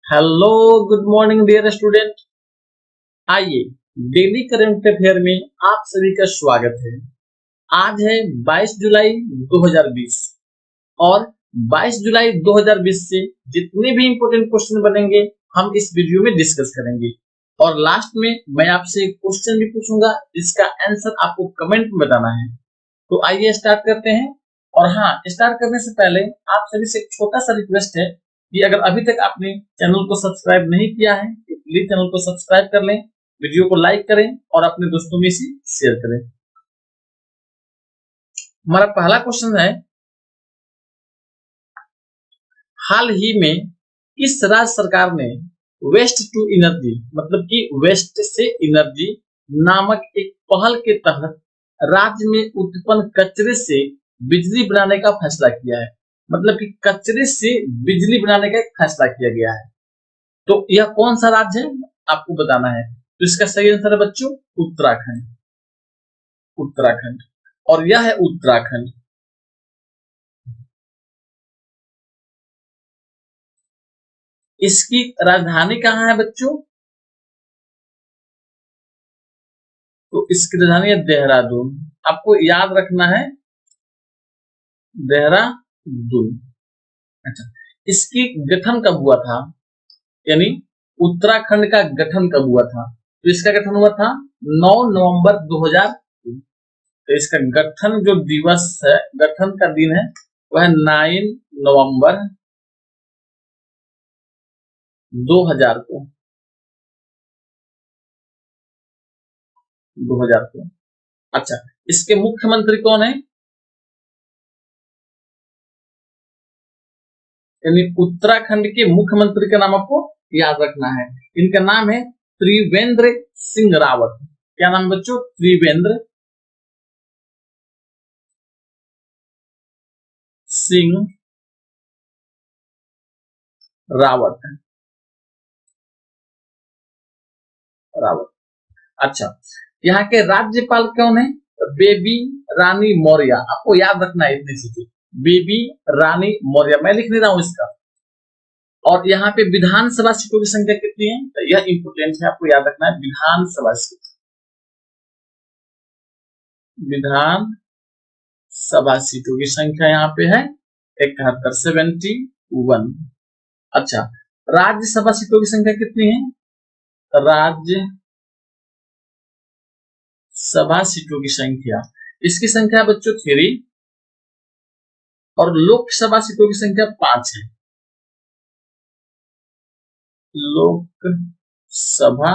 Hello, good morning dear student. आइए, daily current affair में आप सभी का स्वागत है। आज है 22 जुलाई 2020 और 22 जुलाई 2020 से जितने भी इंपॉर्टेंट क्वेश्चन बनेंगे हम इस वीडियो में डिस्कस करेंगे। और लास्ट में मैं आपसे एक क्वेश्चन भी पूछूंगा जिसका आंसर आपको कमेंट में बताना है। तो आइए स्टार्ट करते हैं। और हाँ, स्टार्ट करने से पहले आप सभी से एक छोटा सा रिक्वेस्ट है कि अगर अभी तक आपने चैनल को सब्सक्राइब नहीं किया है तो प्लीज चैनल को सब्सक्राइब कर लें, वीडियो को लाइक करें और अपने दोस्तों में इसे शेयर करें। हमारा पहला क्वेश्चन है, हाल ही में किस राज्य सरकार ने वेस्ट टू एनर्जी मतलब कि वेस्ट से एनर्जी नामक एक पहल के तहत राज्य में उत्पन्न कचरे से बिजली बनाने का फैसला किया है। मतलब कि कचरे से बिजली बनाने का एक फैसला किया गया है। तो यह कौन सा राज्य है आपको बताना है। तो इसका सही आंसर है बच्चों उत्तराखंड। उत्तराखंड। और यह है उत्तराखंड। इसकी राजधानी कहाँ है बच्चों? तो इसकी राजधानी है देहरादून। आपको याद रखना है देहरादून। अच्छा, इसकी गठन कब हुआ था? यानी उत्तराखंड का गठन कब हुआ था? तो इसका गठन हुआ था 9 नवंबर 2002। तो इसका गठन जो दिवस है, गठन का दिन है वह 9 नवंबर 2000 को 2000 को। अच्छा, इसके मुख्यमंत्री कौन है? यानी उत्तराखंड के मुख्यमंत्री का नाम आपको याद रखना है। इनका नाम है त्रिवेंद्र सिंह रावत। क्या नाम बच्चों? त्रिवेंद्र सिंह रावत। रावत। अच्छा, यहाँ के राज्यपाल कौन है? बेबी रानी मौर्य। आपको याद रखना है इतनी चीजें। बेबी रानी मौर्य, मैं लिख दे रहा हूं इसका। और यहाँ पे विधानसभा सीटों की संख्या कितनी है? तो यह इंपोर्टेंट है, आपको याद रखना है। विधानसभा सीट, विधान सभा सीटों की संख्या यहाँ पे है 71, 71। अच्छा, राज्यसभा सीटों की संख्या कितनी है? राज्य सभा सीटों की संख्या, इसकी संख्या बच्चों 3 और लोकसभा सीटों की संख्या 5 है। लोकसभा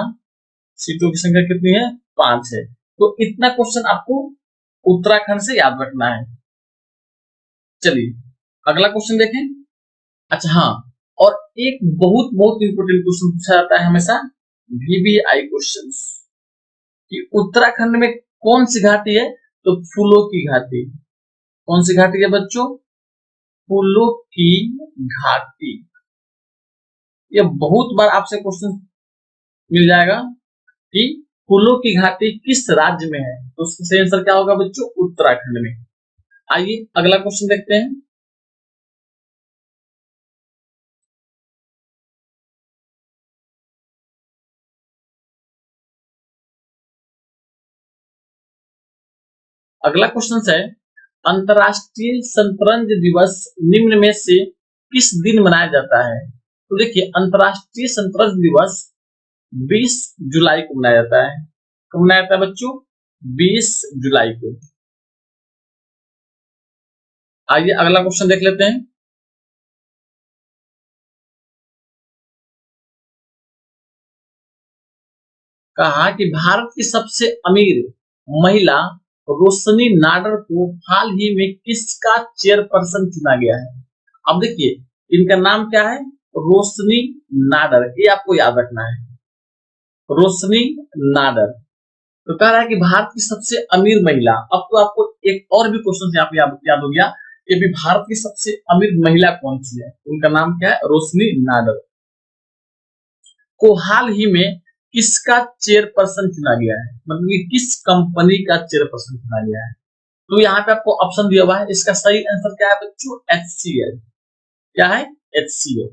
सीटों की संख्या कितनी है? 5 है। तो इतना क्वेश्चन आपको उत्तराखंड से याद रखना है। चलिए अगला क्वेश्चन देखें। अच्छा हाँ, और एक बहुत बहुत इंपोर्टेंट क्वेश्चन पूछा जाता है हमेशा, वीवीआई क्वेश्चन, कि उत्तराखंड में कौन सी घाटी है? तो फूलों की घाटी। कौन सी घाटी है बच्चों? फूलों की घाटी। ये बहुत बार आपसे क्वेश्चन मिल जाएगा कि फूलों की घाटी किस राज्य में है। तो उसका सही आंसर क्या होगा बच्चों? उत्तराखंड में। आइए अगला क्वेश्चन देखते हैं। अगला क्वेश्चन है, अंतरराष्ट्रीय शतरंज दिवस निम्न में से किस दिन मनाया जाता है? तो देखिए, अंतरराष्ट्रीय शतरंज दिवस 20 जुलाई को मनाया जाता है। कब मनाया जाता है बच्चों? 20 जुलाई को। आइए अगला क्वेश्चन देख लेते हैं। कहा कि भारत की सबसे अमीर महिला रोशनी नाडर को हाल ही में किसका चेयरपर्सन चुना गया है? अब देखिए, इनका नाम क्या है? रोशनी नाडर। ये आपको याद रखना है, रोशनी नाडर। तो कह रहा है कि भारत की सबसे अमीर महिला। अब तो आपको एक और भी क्वेश्चन यहाँ पे याद हो गया कि अभी भारत की सबसे अमीर महिला कौन सी है। उनका नाम क्या है? रोशनी नाडर को हाल ही में किसका चेयरपर्सन चुना गया है? मतलब कि किस कंपनी का चेयरपर्सन चुना गया है। तो यहाँ पे आपको ऑप्शन दिया हुआ है, इसका सही आंसर क्या है बच्चों? HCL। क्या है? HCL।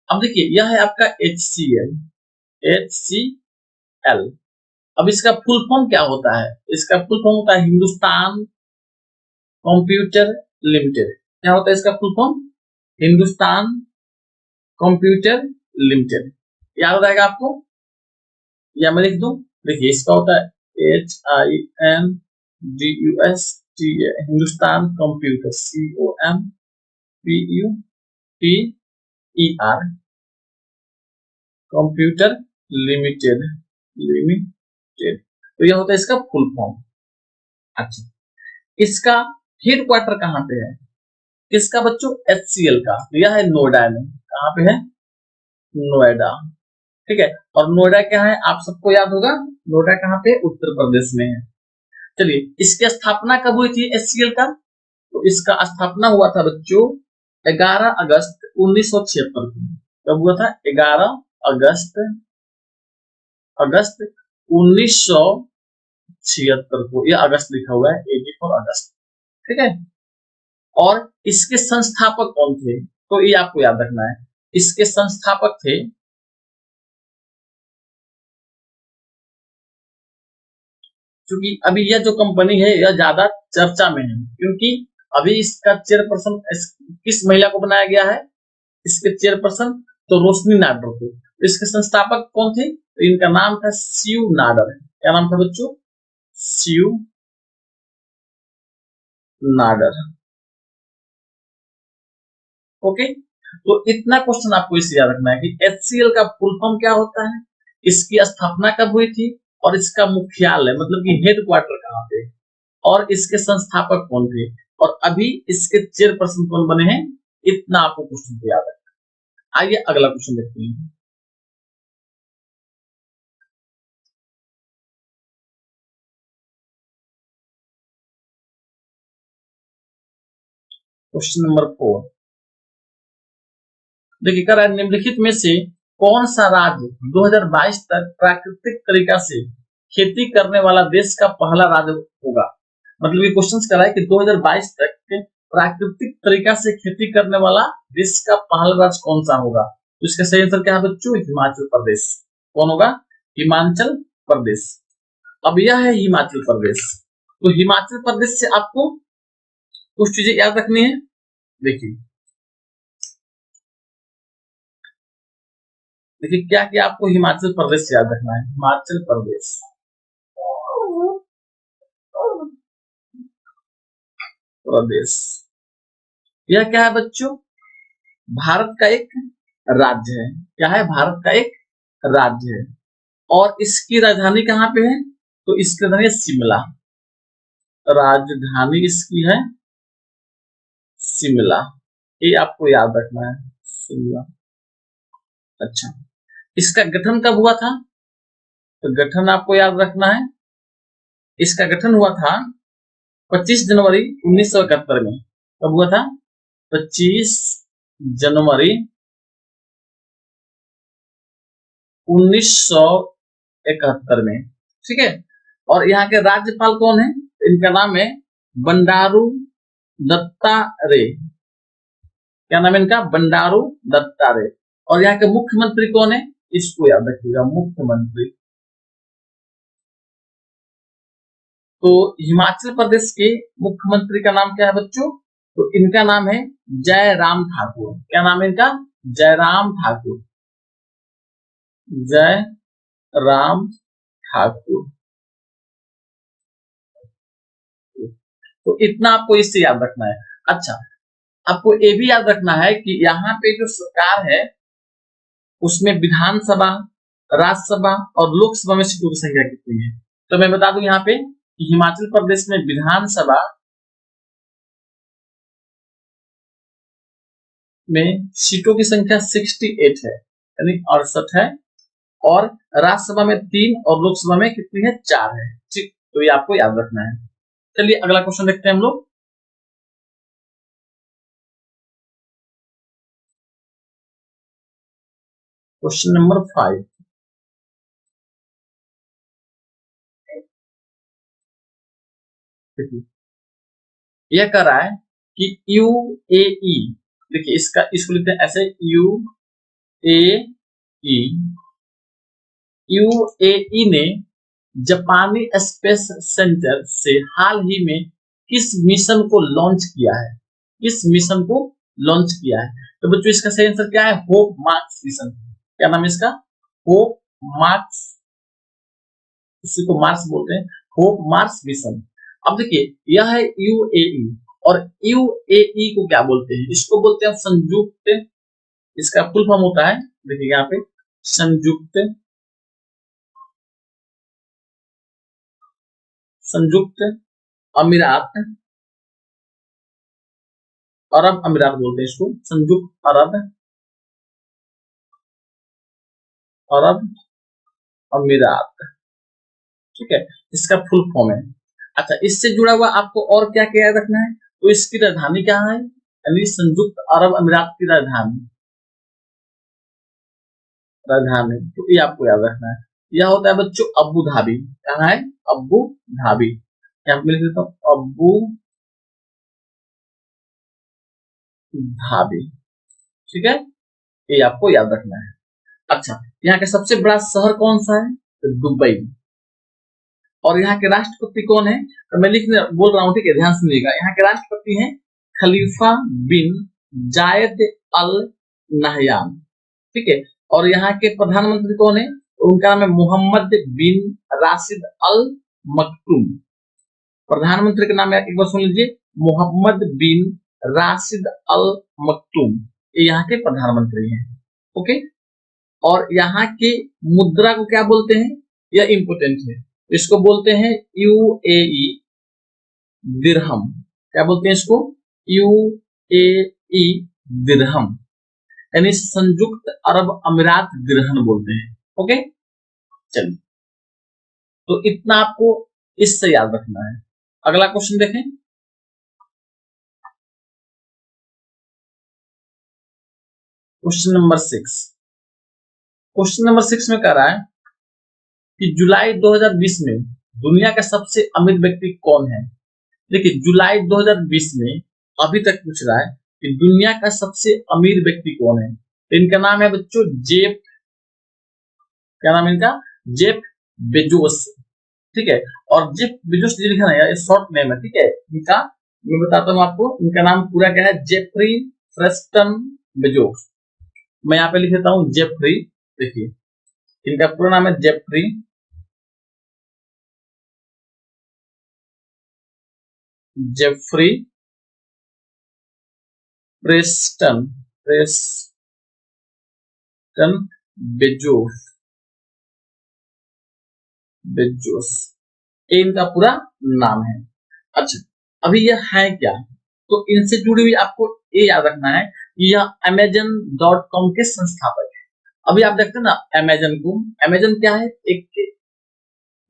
अब देखिए यह है आपका HCl, HCl। अब इसका फुल फॉर्म क्या होता है? इसका फुल फॉर्म होता है हिंदुस्तान कंप्यूटर लिमिटेड। क्या होता है इसका full form? Hindustan computer limited. याद रहेगा आपको, या मैं लिख दूं? देखिए इसका होता है HINDUSTA, Hindustan computer, COMPUTER, computer limited, limited. तो यह होता है इसका फुल फॉर्म। अच्छा, इसका हेड क्वार्टर कहाँ पे है? किसका बच्चों? HCL का। तो यह है नोएडा में। कहाँ पे है? नोएडा। ठीक है, और नोएडा क्या है आप सबको याद होगा, नोएडा कहाँ पे? उत्तर प्रदेश में है। चलिए, इसकी स्थापना कब हुई थी HCL का? तो इसका स्थापना हुआ था बच्चों 11 अगस्त 1976 को। कब हुआ था? 11 अगस्त अगस्त 1976 को। यह अगस्त लिखा हुआ है, 84 अगस्त। ठीक है, और इसके संस्थापक कौन थे? तो ये आपको याद रखना है। इसके संस्थापक थे, क्योंकि अभी यह जो कंपनी है यह ज्यादा चर्चा में है, क्योंकि अभी इसका चेयरपर्सन किस महिला को बनाया गया है? इसके चेयरपर्सन तो रोशनी नाडर थे। इसके संस्थापक कौन थे? तो इनका नाम था शिव नाडर। क्या नाम था बच्चों? शिव नाडर। ओके, तो इतना क्वेश्चन आपको इससे याद रखना है कि HCL का फुल फॉर्म क्या होता है, इसकी स्थापना कब हुई थी, और इसका मुख्यालय मतलब कि हेड क्वार्टर कहाँ पे, और इसके संस्थापक कौन थे, और अभी इसके चेयरपर्सन कौन बने हैं। इतना आपको क्वेश्चन को याद रखना है। आइए अगला क्वेश्चन देखते हैं। क्वेश्चन नंबर 4 देखिए, कर निम्नलिखित में से कौन सा राज्य 2022 तक प्राकृतिक तरीका से खेती करने वाला देश का पहला राज्य होगा? मतलब ये क्वेश्चन कर रहा है कि 2022 तक प्राकृतिक तरीका से खेती करने वाला देश का पहला राज्य कौन सा होगा? तो इसका सही आंसर क्या है बच्चों? हिमाचल प्रदेश। कौन होगा? हिमाचल प्रदेश। अब यह है हिमाचल प्रदेश। तो हिमाचल प्रदेश से आपको कुछ चीजें याद रखनी है। देखिए देखिए क्या क्या आपको हिमाचल प्रदेश से याद रखना है। हिमाचल प्रदेश, प्रदेश यह क्या है बच्चों? भारत का एक राज्य है। क्या है? भारत का एक राज्य है। और इसकी राजधानी कहाँ पे है? तो इसकी राजधानी शिमला। राजधानी इसकी है शिमला। ये आपको याद रखना है, शिमला। अच्छा, इसका गठन कब हुआ था? तो गठन आपको याद रखना है। इसका गठन हुआ था 25 जनवरी 1971 में। कब हुआ था? 25 जनवरी 1971 में। ठीक है, और यहाँ के राज्यपाल कौन है? इनका नाम है बंडारू दत्तात्रेय। क्या नाम है इनका? बंडारू दत्तात्रेय। और यहाँ के मुख्यमंत्री कौन है? इसको याद रखिएगा, मुख्यमंत्री। तो हिमाचल प्रदेश के मुख्यमंत्री का नाम क्या है बच्चों? तो इनका नाम है जयराम ठाकुर। क्या नाम है इनका? जयराम ठाकुर। जय राम ठाकुर। तो इतना आपको इससे याद रखना है। अच्छा, आपको ये भी याद रखना है कि यहाँ पे जो सरकार है उसमें विधानसभा, राज्यसभा और लोकसभा में सीटों की संख्या कितनी है? तो मैं बता दूं यहाँ पे कि हिमाचल प्रदेश में विधानसभा में सीटों की संख्या 68 है, यानी 68 है। और राज्यसभा में 3 और लोकसभा में कितनी है? 4 है। ठीक, तो ये आपको याद रखना है। चलिए अगला क्वेश्चन देखते हैं हम लोग। क्वेश्चन नंबर 5 देखिए, यह कह रहा है कि यूएई, देखिए इसका इसको लिखते हैं ऐसे, यूएई यूएई यूएई ने जापानी स्पेस सेंटर से हाल ही में किस मिशन को लॉन्च किया है? किस मिशन को लॉन्च किया है? तो बच्चों इसका सही आंसर क्या है? Hope Mars mission. क्या नाम है इसका? होप मार्स, इसी को मार्स बोलते हैं, होप मार्स मिशन। अब देखिए यह है यूएई, और यूएई को क्या बोलते हैं? इसको बोलते हैं संयुक्त, इसका फुल फॉर्म होता है, देखिए यहाँ पे, संयुक्त संयुक्त अमीरात, अरब अमीरात बोलते हैं इसको, संयुक्त अरब अरब अमीरात, ठीक है, इसका फुल फॉर्म है। अच्छा, इससे जुड़ा हुआ आपको और क्या क्या याद रखना है? तो इसकी राजधानी क्या है? यानी संयुक्त अरब अमीरात की राजधानी, राजधानी तो ये आपको याद रखना है। यह होता है बच्चों अबू धाबी। क्या है? Abu Dhabi. यहाँ पे लिख देता हूँ अबू धाबी, ठीक है, ये आपको याद रखना है। अच्छा, यहाँ का सबसे बड़ा शहर कौन सा है? तो दुबई। और यहाँ के राष्ट्रपति कौन है? तो मैं लिखने बोल रहा हूँ, ठीक है, ध्यान सुनिएगा। यहाँ के राष्ट्रपति हैं खलीफा बिन जायद अल नहयान, ठीक है। और यहाँ के प्रधानमंत्री कौन है? तो उनका नाम है मोहम्मद बिन राशिद अल मखदूम। प्रधानमंत्री का नाम है, एक बार सुन लीजिए, मोहम्मद बिन राशिद अल मखदूम, ये यहाँ के प्रधानमंत्री हैं। ओके। और यहाँ की मुद्रा को क्या बोलते हैं? यह इंपोर्टेंट है, इसको बोलते हैं यूएई दिरहम। क्या बोलते हैं इसको? यूएई दिरहम, यानी संयुक्त अरब अमीरात दिरहम बोलते हैं। ओके, चलिए, तो इतना आपको इससे याद रखना है। अगला क्वेश्चन देखें। Question number 6। क्वेश्चन नंबर 6 में कह रहा है कि जुलाई 2020 में दुनिया का सबसे अमीर व्यक्ति कौन है? देखिए जुलाई 2020 में अभी तक पूछ रहा है कि दुनिया का सबसे अमीर व्यक्ति कौन है। तो इनका नाम है बच्चों जेफ, क्या नाम है इनका? जेफ बेजोस, ठीक है। और जेफ बेजोस जो लिखा है ये शॉर्ट नेम है, ठीक है इनका। मैं बताता हूँ आपको, इनका नाम पूरा क्या है? Jeffrey Preston Bezos. मैं यहाँ पे लिख देता हूँ जेफरी। देखिए इनका पूरा नाम है Jeffrey Jeffrey Preston Preston Bezos, Bezos, ये इनका पूरा नाम है। अच्छा, अभी यह है क्या? तो इनसे जुड़ी हुई आपको ये याद रखना है कि यह Amazon.com के संस्थापक है। अभी आप देखते हैं ना Amazon को, Amazon क्या है? एक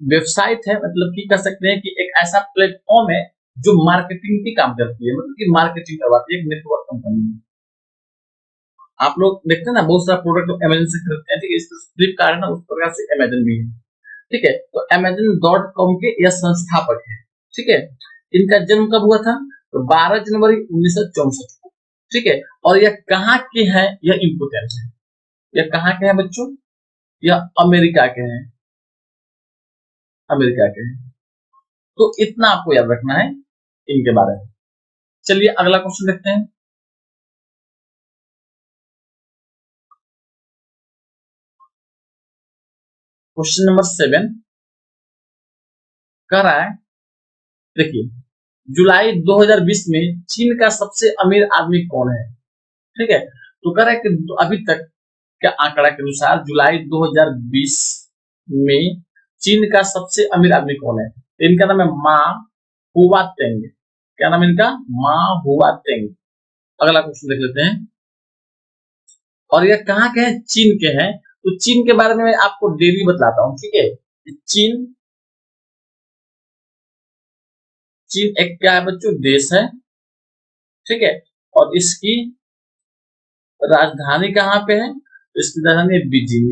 वेबसाइट है, मतलब कि कह सकते हैं कि एक ऐसा प्लेटफॉर्म है जो मार्केटिंग की काम करती है, मतलब कि मार्केटिंग करवाती है, एक नेटवर्क कंपनी है। आप लोग देखते हैं ना बहुत सारा प्रोडक्ट Amazon से खरीदते हैं, ठीक है, इस फ्लिपकार्ट है ना, उस प्रकार से Amazon भी है, ठीक है। तो Amazon.com के यह संस्थापक है, ठीक है। इनका जन्म कब हुआ था? तो 12 जनवरी 1964 को, ठीक है। और यह कहाँ के हैं? यह इंपोर्टेंट है। यह कहाँ के हैं बच्चों? यह अमेरिका के हैं, अमेरिका के हैं। तो इतना आपको याद रखना है इनके बारे में। चलिए अगला क्वेश्चन देखते हैं। क्वेश्चन नंबर 7 कह रहा है, देखिए जुलाई 2020 में चीन का सबसे अमीर आदमी कौन है? ठीक है, तो कह रहा है कि अभी तक के आंकड़ा के अनुसार जुलाई 2020 में चीन का सबसे अमीर आदमी कौन है? तो इनका नाम है मा हुआतेंग। क्या नाम है इनका? मा हुआतेंग। अगला क्वेश्चन देख लेते हैं। और ये कहाँ के हैं? चीन के हैं। तो चीन के बारे में मैं आपको डेली बतलाता हूँ, ठीक है। चीन चीन एक क्या है बच्चों? देश है, ठीक है। और इसकी राजधानी कहाँ पे है? इसकी राजधानी है बीजिंग,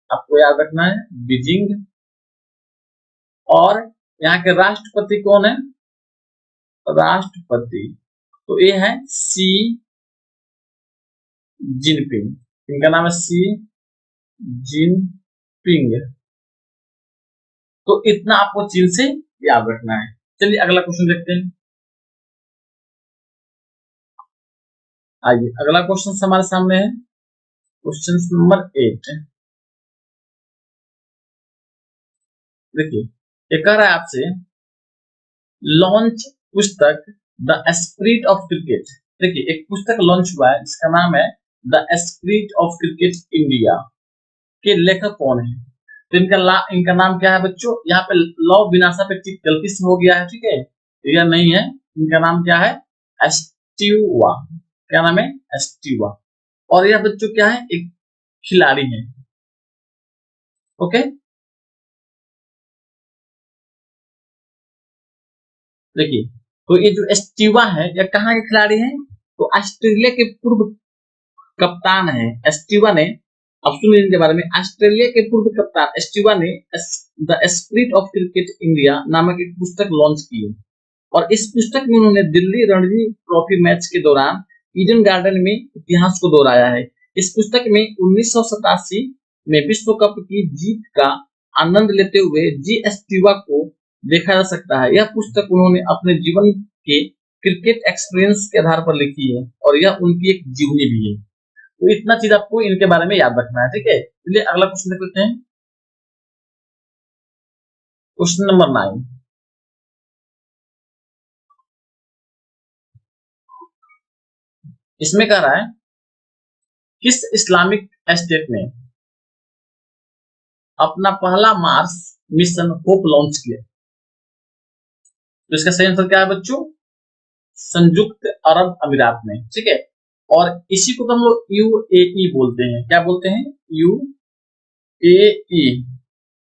आपको याद रखना है बीजिंग। और यहाँ के राष्ट्रपति कौन है? राष्ट्रपति तो ये है सी जिनपिंग, इनका नाम है सी जिनपिंग। तो इतना आपको चीन से याद रखना है। चलिए अगला क्वेश्चन देखते हैं। आइए अगला क्वेश्चन हमारे सामने है, क्वेश्चन नंबर 8। देखिए ये कह रहा है आपसे, लॉन्च पुस्तक द एस्प्रिट ऑफ क्रिकेट। देखिए एक पुस्तक लॉन्च हुआ है, इसका नाम है the Esprit of cricket India. के लेखक कौन है? तो इनका नाम क्या है बच्चों? यहाँ पे लॉ विनाशा पे ठीक गलती से हो गया है, ठीक है, यह नहीं है। इनका नाम क्या है? एस्टीवा। क्या नाम है? एस्टीवा। और यह बच्चों क्या है? एक खिलाड़ी है। ओके, देखिए तो ये जो एस्टीवा है यह कहाँ के खिलाड़ी है? तो ऑस्ट्रेलिया के पूर्व कप्तान है एस्टीवा ने। अब सुनिए इनके बारे में। ऑस्ट्रेलिया के पूर्व कप्तान एस्टीवा ने the spirit of cricket India नामक एक पुस्तक लॉन्च की है। और इस पुस्तक में उन्होंने दिल्ली रणजी ट्रॉफी मैच के दौरान ईडन गार्डन में इतिहास को दोहराया है। इस पुस्तक में 1987 में विश्व कप की जीत का आनंद लेते हुए जी एस्टीवा को देखा जा सकता है। यह पुस्तक उन्होंने अपने जीवन के क्रिकेट एक्सपीरियंस के आधार पर लिखी है और यह उनकी एक जीवनी भी है। तो इतना चीज आपको इनके बारे में याद रखना है, ठीक है। चलिए अगला क्वेश्चन देख लेते हैं, क्वेश्चन नंबर 9। इसमें कह रहा है, किस इस्लामिक स्टेट ने अपना पहला मार्स मिशन होप लॉन्च किया? तो इसका सही आंसर क्या है बच्चों? संयुक्त अरब अमीरात में, ठीक है। और इसी को तो हम लोग यूएई बोलते हैं। क्या बोलते हैं? यूएई,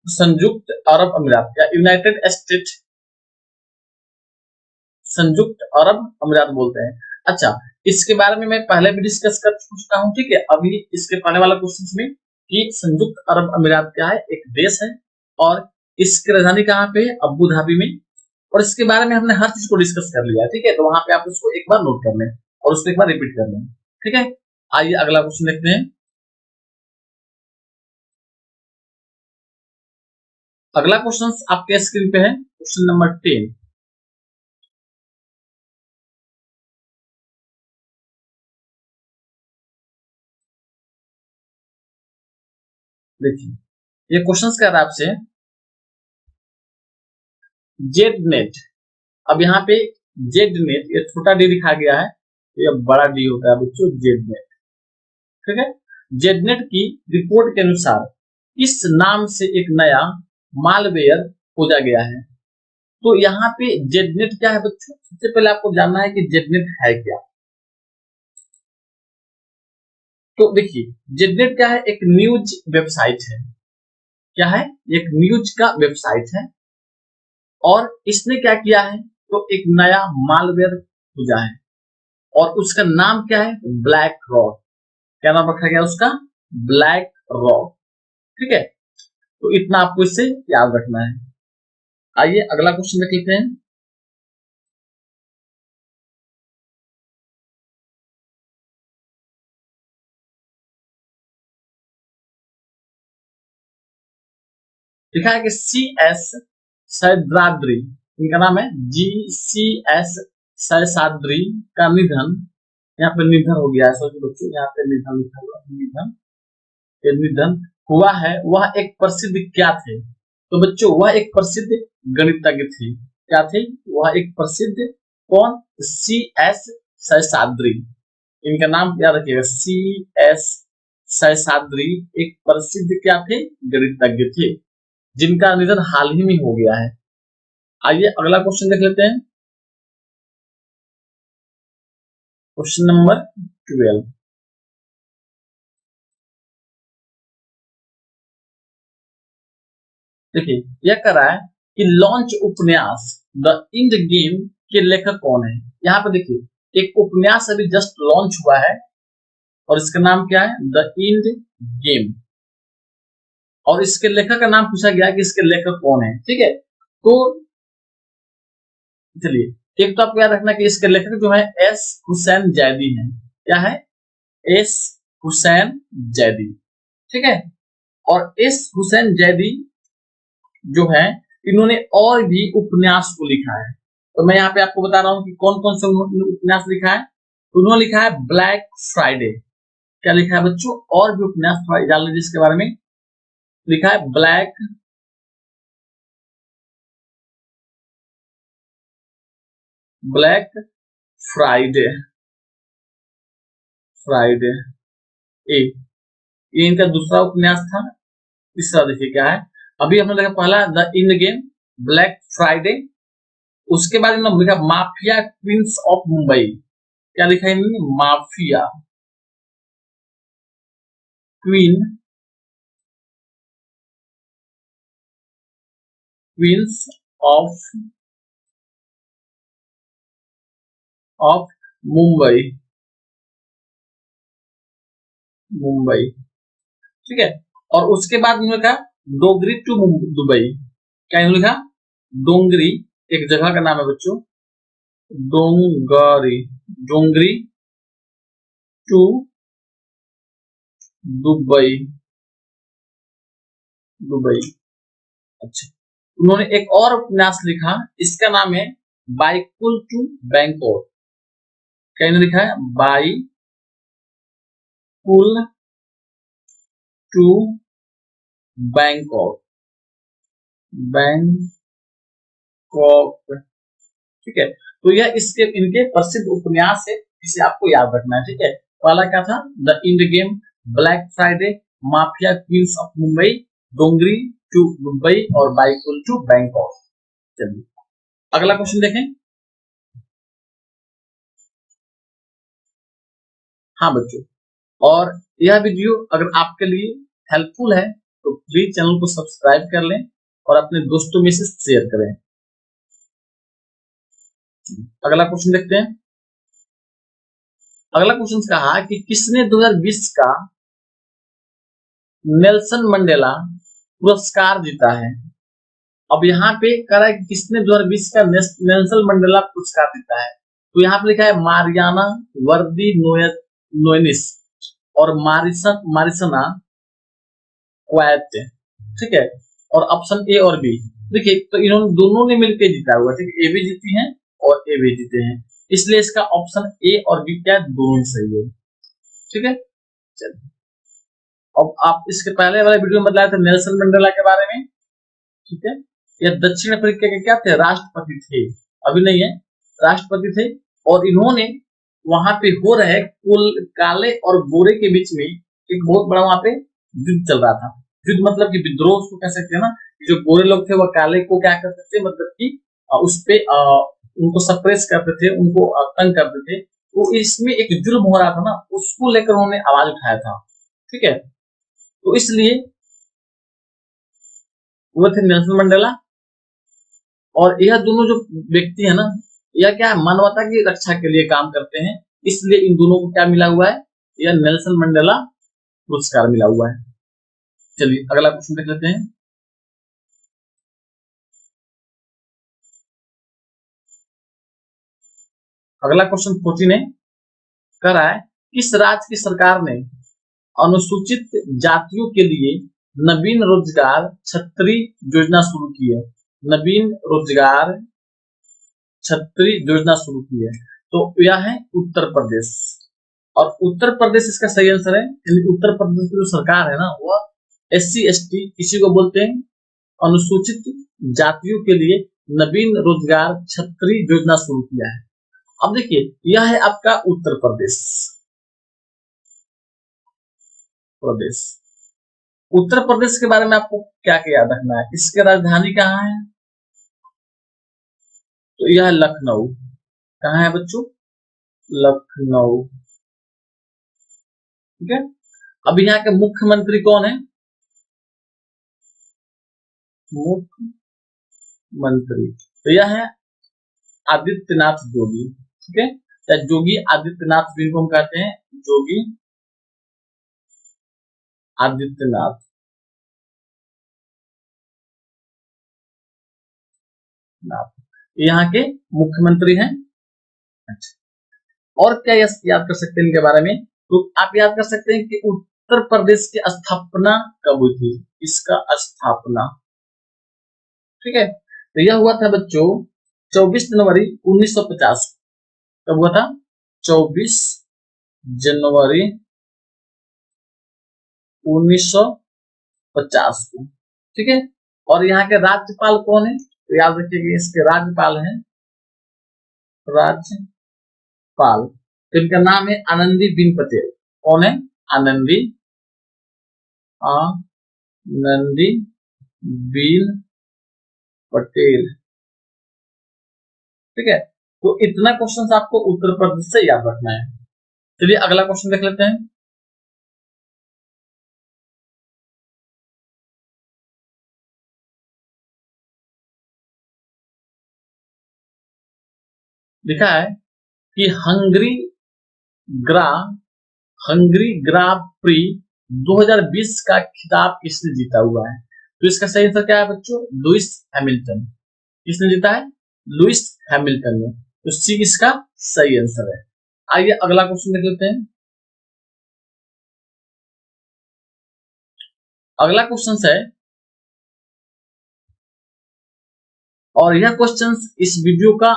संयुक्त अरब अमीरात या यूनाइटेड स्टेट, संयुक्त अरब अमीरात बोलते हैं। अच्छा, इसके बारे में मैं पहले भी डिस्कस कर चुका हूं, ठीक है। अभी इसके पहले वाला क्वेश्चन में कि संयुक्त अरब अमीरात क्या है? एक देश है। और इसकी राजधानी कहाँ पे है? अबू धाबी में। और इसके बारे में हमने हर चीज को डिस्कस कर लिया, ठीक है। तो वहां पे आप उसको एक बार नोट कर लें और उसको एक बार रिपीट कर लें, ठीक है। आइए अगला क्वेश्चन देखते हैं। अगला क्वेश्चन आपके स्क्रीन पे है, क्वेश्चन नंबर 10। देखिए ये क्वेश्चन कह रहा है आपसे, जेड नेट। अब यहाँ पे जेड नेट, ये छोटा डी लिखा गया है, ये बड़ा डी होता है बच्चों, जेड नेट, ठीक है। जेड नेट की रिपोर्ट के अनुसार इस नाम से एक नया मालवेयर खोजा गया है। तो यहाँ पे जेडनेट क्या है बच्चों? सबसे पहले आपको जानना है कि जेडनेट है क्या। तो देखिए जेडनेट क्या है? एक न्यूज वेबसाइट है। क्या है? एक न्यूज का वेबसाइट है। और इसने क्या किया है? तो एक नया मालवेयर खोजा है और उसका नाम क्या है? Black rock. क्या नाम रखा गया उसका? ब्लैक रॉक, ठीक है। तो इतना आपको इससे याद रखना है। आइए अगला क्वेश्चन देख लेते हैं। लिखा है कि सी एस सैद्राद्री, इनका नाम है जी सी एस सैसाद्री का निधन, यहाँ पे निधन हो गया है। सोचिए बच्चों, यहाँ पे निधन लिखा हुआ है, निधन, ये निधन हुआ है। वह एक प्रसिद्ध क्या थे? तो बच्चों वह एक प्रसिद्ध गणितज्ञ थे। क्या थे? वह एक प्रसिद्ध, कौन? C S Seshadri. इनका नाम याद रखिएगा, सी एस सैसाद्री एक प्रसिद्ध क्या थे? गणितज्ञ थे, जिनका निधन हाल ही में हो गया है। आइए अगला क्वेश्चन देख लेते हैं, क्वेश्चन नंबर 12। देखिए यह कह रहा है कि लॉन्च उपन्यास द इंड गेम के लेखक कौन है? यहाँ पे देखिए एक उपन्यास अभी जस्ट लॉन्च हुआ है और इसका नाम क्या है? The end game. और इसके लेखक का नाम पूछा गया कि इसके लेखक कौन है, ठीक है। तो चलिए एक तो आपको याद रखना कि इसके लेखक जो है एस हुसैन जैदी है। क्या है? एस हुसैन जैदी, ठीक है। और इस हुसैन जैदी जो है, इन्होंने और भी उपन्यास को लिखा है। तो मैं यहाँ पे आपको बता रहा हूँ कि कौन कौन से उपन्यास लिखा है। तो उन्होंने लिखा है ब्लैक फ्राइडे। क्या लिखा है बच्चों? और भी उपन्यास थोड़ा जान लीजिए इसके बारे में। लिखा है ब्लैक फ्राइडे, फ्राइडे ए, ये इनका दूसरा उपन्यास था। तीसरा देखिए क्या है। अभी हमने देखा पहला the end game, black Friday. उसके बाद इन्होंने लिखा माफिया क्वींस ऑफ मुंबई। क्या लिखा है इन्होंने? Mafia queens of of Mumbai, Mumbai, ठीक है। और उसके बाद इन्होंने कहा डोगरी टू दुबई। क्या इन्होंने लिखा? डोंगरी, एक जगह का नाम है बच्चों, डोंगरी, डोंगरी टू दुबई, दुबई। अच्छा, उन्होंने एक और उपन्यास लिखा, इसका नाम है बाइकुल टू बैंकॉक। क्या इन्होंने लिखा है? बाइकुल टू बैंकॉक, बैंकॉक, ठीक है। तो यह इसके इनके प्रसिद्ध उपन्यास है, इसे आपको याद रखना है, ठीक है। पहला क्या था? The end game, black Friday, mafia queens of Mumbai, Dongri to Mumbai और बाइकुल टू बैंकॉक। चलिए अगला क्वेश्चन देखें। हाँ बच्चों, और यह वीडियो अगर आपके लिए हेल्पफुल है तो प्लीज चैनल को सब्सक्राइब कर लें और अपने दोस्तों में से शेयर करें। अगला क्वेश्चन देखते हैं। अगला क्वेश्चन कहा कि किसने 2020 का नेल्सन मंडेला पुरस्कार जीता है। अब यहाँ पे कह रहा है कि किसने 2020 का नेल्सन मंडेला पुरस्कार जीता है। तो यहाँ पे लिखा है मारियाना वर्दी नोएनिस और मारिसना क्वैट, ठीक है। और ऑप्शन ए और बी, देखिए तो इन्होंने दोनों ने मिलकर जीता हुआ, ठीक है। ए भी जीती हैं और ए भी जीते हैं, इसलिए इसका ऑप्शन ए और बी क्या है? दोनों सही है, ठीक है। चलिए अब आप इसके पहले वाले वीडियो में बताया था नेल्सन मंडेला के बारे में, ठीक है। ये दक्षिण अफ्रीका के क्या थे? राष्ट्रपति थे, अभी नहीं है, राष्ट्रपति थे। और इन्होंने वहां पे हो रहे कुल काले और गोरे के बीच में एक बहुत बड़ा वहां पे युद्ध चल रहा था। युद्ध मतलब कि विद्रोह उसको कह सकते हैं ना। जो गोरे लोग थे वो काले को क्या करते थे, मतलब कि उस पे उनको सप्रेस करते थे, उनको तंग करते थे। तो इसमें एक जुल्म हो रहा था ना, उसको लेकर उन्होंने आवाज उठाया था, ठीक है। तो इसलिए वो थे नेल्सन मंडेला। और यह दोनों जो व्यक्ति है ना, यह क्या है? मानवता की रक्षा के लिए काम करते हैं, इसलिए इन दोनों को क्या मिला हुआ है? यह नेल्सन मंडेला पुरस्कार मिला हुआ है। चलिए अगला क्वेश्चन देख लेते हैं। अगला क्वेश्चन 14 है, कह रहा है किस राज्य की सरकार ने अनुसूचित जातियों के लिए नवीन रोजगार छतरी योजना शुरू की है। नवीन रोजगार छतरी योजना शुरू की है, तो यह है उत्तर प्रदेश। और उत्तर प्रदेश इसका सही आंसर है। उत्तर प्रदेश की जो सरकार है ना, वह SC ST किसी को बोलते हैं, अनुसूचित जातियों के लिए नवीन रोजगार छतरी योजना शुरू किया है। अब देखिए यह है आपका उत्तर प्रदेश, प्रदेश। उत्तर प्रदेश के बारे में आपको क्या क्या याद रखना है? इसकी राजधानी कहाँ है? तो यह लखनऊ। कहाँ है बच्चों? लखनऊ, ठीक है। अब यहाँ के मुख्यमंत्री कौन है? मुख्यमंत्री तो यह है आदित्यनाथ जोगी, ठीक है। या जोगी आदित्यनाथ भी इनको हम कहते हैं, जोगी आदित्यनाथ नाथ, यहाँ के मुख्यमंत्री हैं। अच्छा, और क्या याद कर सकते हैं इनके बारे में? तो आप याद कर सकते हैं कि उत्तर प्रदेश की स्थापना कब हुई थी, इसका स्थापना, ठीक है। तो यह हुआ था बच्चों 24 जनवरी 1950। कब हुआ था? 24 जनवरी 1950 को, ठीक है। और यहाँ के राज्यपाल कौन है? तो याद रखिएगा इसके राज्यपाल हैं राज्यपाल, तो इनका नाम है आनंदी बेन पटेल। कौन है? आनंदी आनंदी बेन पटेल, ठीक है। तो इतना क्वेश्चन आपको उत्तर प्रदेश से याद रखना है। चलिए अगला क्वेश्चन देख लेते हैं। लिखा है कि ग्रा हंगरी ग्रा प्री 2020 का खिताब किसने जीता हुआ है? तो इसका सही आंसर क्या है बच्चों? Lewis Hamilton. किसने जीता है? लुइस हैमिल्टन ने। तो सी इसका सही आंसर है। आइए अगला क्वेश्चन देख लेते हैं। अगला क्वेश्चन है, और यह क्वेश्चन इस वीडियो का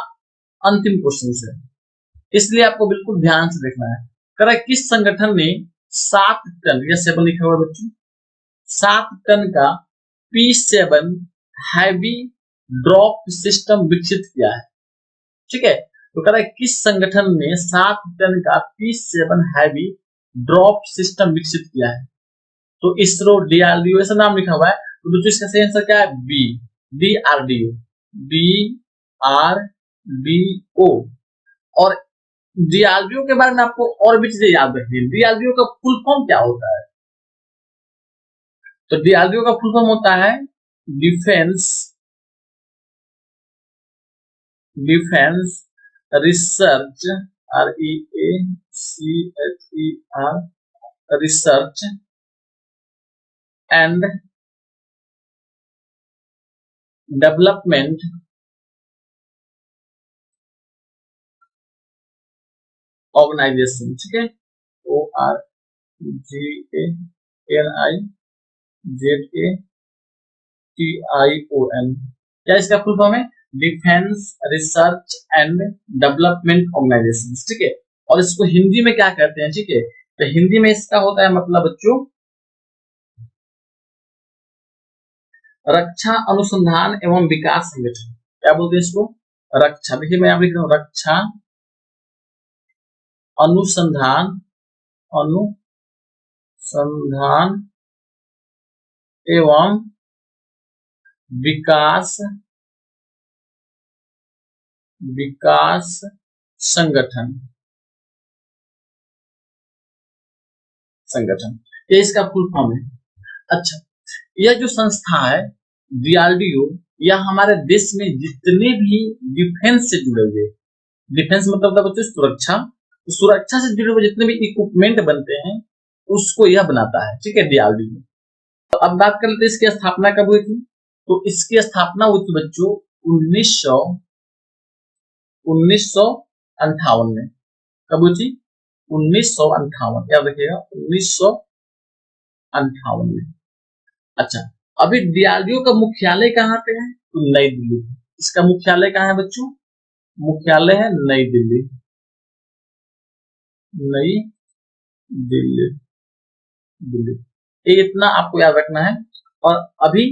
अंतिम क्वेश्चन है, इसलिए आपको बिल्कुल ध्यान से देखना है। कह किस संगठन ने 7 टन, यह 7 लिखा हुआ बच्चों, 7 टन का P7 हैवी ड्रॉप सिस्टम विकसित किया है, ठीक है। तो कह रहा है किस संगठन ने 7 टन का P7 हैवी ड्रॉप सिस्टम विकसित किया है? तो इसरो, डीआरडीओ, ऐसा नाम लिखा हुआ है। तो दोस्तों इसका सही आंसर क्या है? B, DRDO, DRDO. और डीआरडीओ के बारे में आपको और भी चीजें याद रखनी है। डीआरडीओ का फुल फॉर्म क्या होता है? तो डीआरडीओ का फुल फॉर्म होता है defence research, REACHER, research and development organisation, ठीक है। ORGANIZATION। क्या इसका फुल फॉर्म है? Defence research and development organisation, ठीक है। और इसको हिंदी में क्या कहते हैं, ठीक है? तो हिंदी में इसका होता है मतलब बच्चों रक्षा अनुसंधान एवं विकास संगठन। क्या बोलते हैं इसको? रक्षा, देखिए मैं यहाँ लिख रहा हूँ, रक्षा अनुसंधान एवं विकास संगठन, ये इसका फुल फॉर्म है। अच्छा, यह जो संस्था है डीआरडीओ, यह हमारे देश में जितने भी डिफेंस से जुड़े हुए, डिफेंस मतलब होता है बच्चों सुरक्षा, तो सुरक्षा से जुड़े हुए जितने भी इक्विपमेंट बनते हैं उसको यह बनाता है, ठीक है, डीआरडीओ। तो अब बात कर लेते हैं इसकी स्थापना कब हुई थी। तो इसकी स्थापना हुई थी बच्चों 1958 में। कब हुई थी? 1958, याद रखिएगा 1958 में। अच्छा, अभी डीआरडीओ का मुख्यालय कहाँ पे है? तो नई दिल्ली। इसका मुख्यालय कहाँ है बच्चों? मुख्यालय है नई दिल्ली, नई दिल्ली, दिल्ली। ये इतना आपको याद रखना है। और अभी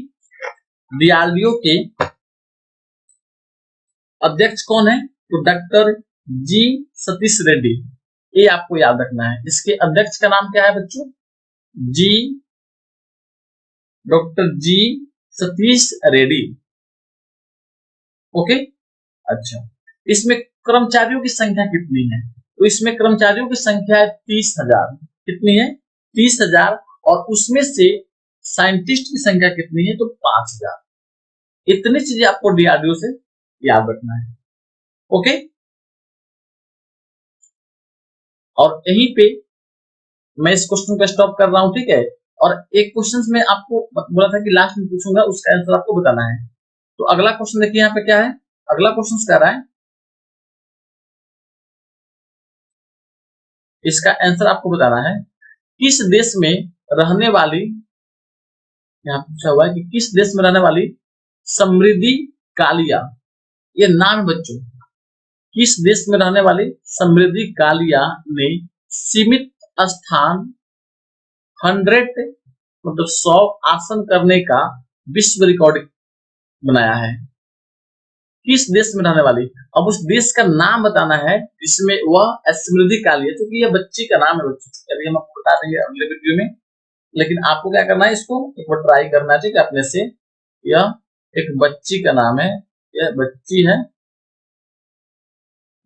डीआरडीओ के अध्यक्ष कौन है? तो डॉक्टर जी सतीश रेड्डी, ये आपको याद रखना है। इसके अध्यक्ष का नाम क्या है बच्चों? जी डॉक्टर जी सतीश रेड्डी, ओके। अच्छा, इसमें कर्मचारियों की संख्या कितनी है? तो इसमें कर्मचारियों की संख्या है 30,000। कितनी है? 30,000। और उसमें से साइंटिस्ट की संख्या कितनी है? तो 5,000। इतनी चीजें आपको डीआरडीओ से याद रखना है, ओके। और यहीं पे मैं इस क्वेश्चन को स्टॉप कर रहा हूं, ठीक है। और एक क्वेश्चन में आपको बोला था कि लास्ट में पूछूंगा, उसका आंसर आपको बताना है। तो अगला क्वेश्चन देखिए यहाँ पे क्या है। अगला क्वेश्चन कह रहा है इसका आंसर आपको बताना है। किस देश में रहने वाली, यहाँ पूछा हुआ है कि किस देश में रहने वाली समृद्धि कालिया, ये नाम है बच्चों, किस देश में रहने वाली समृद्धि कालिया ने सीमित स्थान 100 मतलब 100 आसन करने का विश्व रिकॉर्ड बनाया है। किस देश में रहने वाली, अब उस देश का नाम बताना है जिसमें वह समृद्धि कालिया, क्योंकि यह बच्ची का नाम है बच्चों, अभी हम आपको बता देंगे अगले वीडियो में। लेकिन आपको क्या करना है, इसको एक बार ट्राई करना चाहिए अपने से। यह एक बच्ची का नाम है, यह बच्ची है,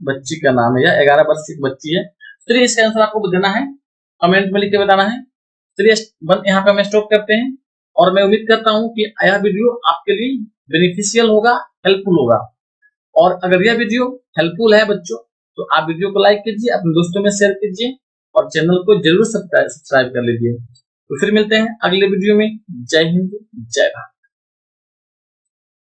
बच्ची का नाम है, यह 11 वर्ष की बच्ची है। चलिए इसका आंसर आपको देना है, कमेंट में लिख के बताना है। चलिए यहाँ पे हम स्टॉप करते हैं, और मैं उम्मीद करता हूँ कि यह वीडियो आपके लिए बेनिफिशियल होगा, हेल्पफुल होगा। और अगर यह वीडियो हेल्पफुल है बच्चों, तो आप वीडियो को लाइक कीजिए, अपने दोस्तों में शेयर कीजिए, और चैनल को जरूर सब्सक्राइब कर लीजिए। तो फिर मिलते हैं अगले वीडियो में। जय हिंद, जय भारत।